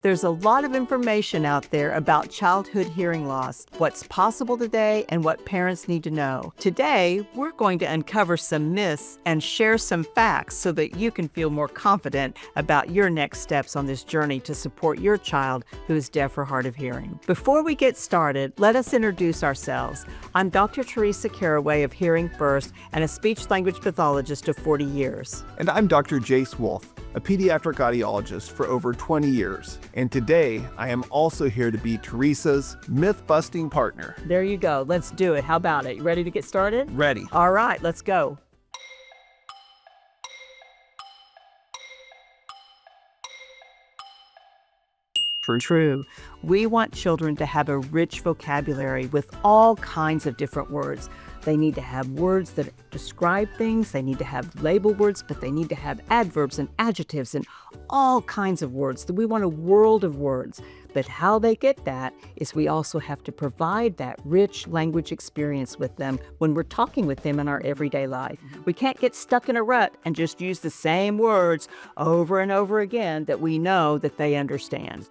There's a lot of information out there about childhood hearing loss, what's possible today, and what parents need to know. Today, we're going to uncover some myths and share some facts so that you can feel more confident about your next steps on this journey to support your child who is deaf or hard of hearing. Before we get started, let us introduce ourselves. I'm Dr. Teresa Caraway of Hearing First and a speech-language pathologist of 40 years. And I'm Dr. Jace Wolfe, a pediatric audiologist for over 20 years. And today, I am also here to be Teresa's myth-busting partner. There you go. Let's do it. How about it? You ready to get started? Ready. All right, let's go. True. We want children to have a rich vocabulary with all kinds of different words. They need to have words that describe things. They need to have label words, but they need to have adverbs and adjectives and all kinds of words. We want a world of words. But how they get that is we also have to provide that rich language experience with them when we're talking with them in our everyday life. We can't get stuck in a rut and just use the same words over and over again that we know that they understand.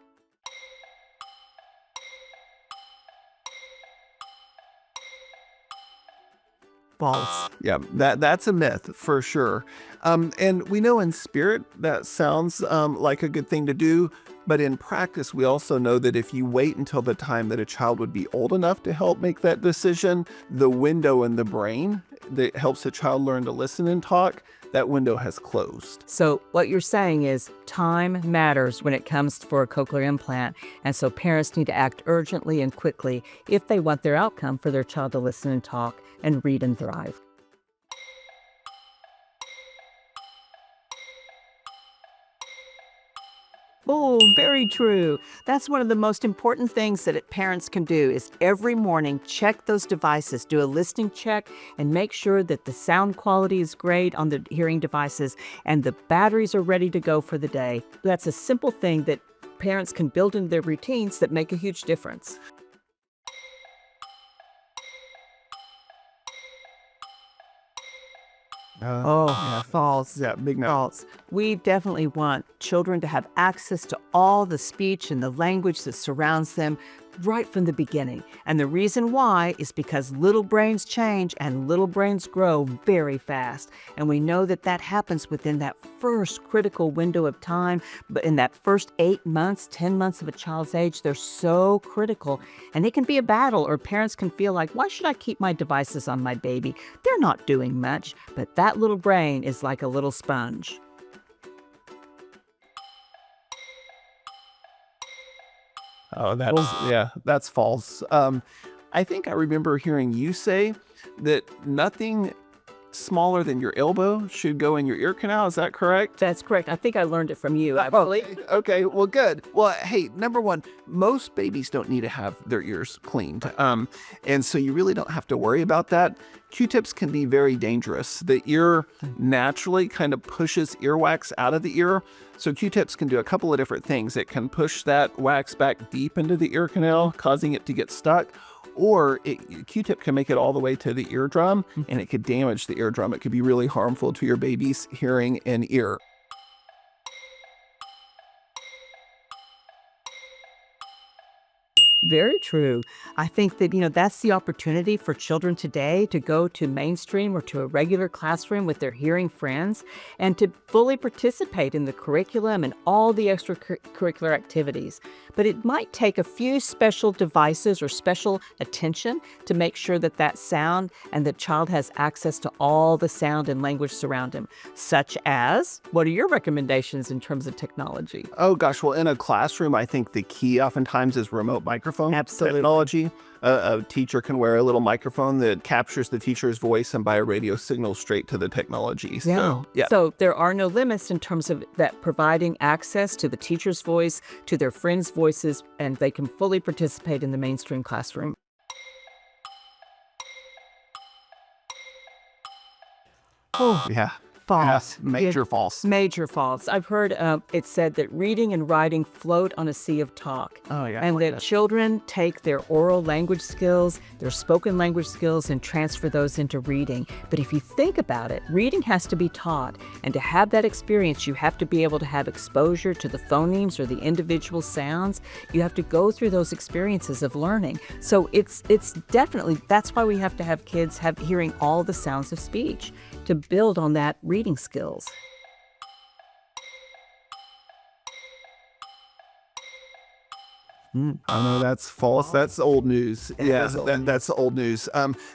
False. Yeah, that's a myth for sure. And we know in spirit that sounds like a good thing to do, but in practice, we also know that if you wait until the time that a child would be old enough to help make that decision, the window in the brain that helps a child learn to listen and talk, that window has closed. So what you're saying is time matters when it comes for a cochlear implant. And so parents need to act urgently and quickly if they want their outcome for their child to listen and talk and read and thrive. Oh, very true. That's one of the most important things that parents can do is every morning check those devices, do a listening check, and make sure that the sound quality is great on the hearing devices and the batteries are ready to go for the day. That's a simple thing that parents can build into their routines that make a huge difference. False. Yeah, big no. False. We definitely want children to have access to all the speech and the language that surrounds them right from the beginning. And the reason why is because little brains change and little brains grow very fast. And we know that that happens within that first critical window of time. But in that first 8 months, 10 months of a child's age, they're so critical. And it can be a battle, or parents can feel like, why should I keep my devices on my baby? They're not doing much. But that little brain is like a little sponge. Oh, that's false. I think I remember hearing you say that nothing smaller than your elbow should go in your ear canal. Is that correct? That's correct. I think I learned it from you, actually. Okay, well, good. Well, hey, number one, most babies don't need to have their ears cleaned. And so you really don't have to worry about that. Q-tips can be very dangerous. The ear naturally kind of pushes earwax out of the ear. So Q-tips can do a couple of different things. It can push that wax back deep into the ear canal, causing it to get stuck. Or Q-tip can make it all the way to the eardrum, and it could damage the eardrum. It could be really harmful to your baby's hearing and ear. Very true. I think that, that's the opportunity for children today to go to mainstream or to a regular classroom with their hearing friends and to fully participate in the curriculum and all the extracurricular activities. But it might take a few special devices or special attention to make sure that that sound and the child has access to all the sound and language surround him, such as, what are your recommendations in terms of technology? Oh gosh, well, in a classroom, I think the key oftentimes is remote microphone Absolutely. technology. A teacher can wear a little microphone that captures the teacher's voice and by a radio signal straight to the technology. So there are no limits in terms of that providing access to the teacher's voice, to their friends' voices, and they can fully participate in the mainstream classroom. Yeah. False. Major false. Major false. I've heard it said that reading and writing float on a sea of talk. Oh, yeah. And that children take their oral language skills, their spoken language skills, and transfer those into reading. But if you think about it, reading has to be taught. And to have that experience, you have to be able to have exposure to the phonemes or the individual sounds. You have to go through those experiences of learning. So it's definitely, that's why we have to have kids hearing all the sounds of speech to build on that reading skills. Oh, no, that's false. That's old news. That's old news.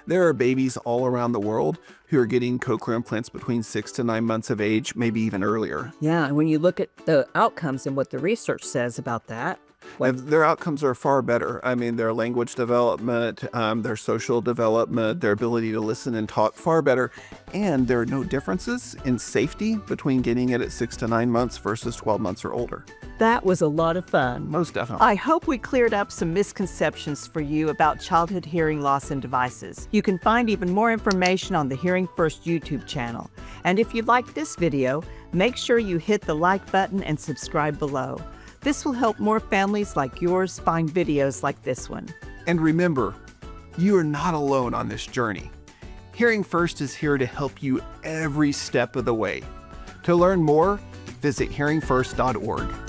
There are babies all around the world who are getting cochlear implants between 6 to 9 months of age, maybe even earlier. Yeah, and when you look at the outcomes and what the research says about that, Their outcomes are far better. I mean, their language development, their social development, their ability to listen and talk, far better. And there are no differences in safety between getting it at 6 to 9 months versus 12 months or older. that was a lot of fun. Most definitely. I hope we cleared up some misconceptions for you about childhood hearing loss and devices. You can find even more information on the Hearing First YouTube channel. And if you liked this video, make sure you hit the like button and subscribe below. This will help more families like yours find videos like this one. And remember, you are not alone on this journey. Hearing First is here to help you every step of the way. To learn more, visit hearingfirst.org.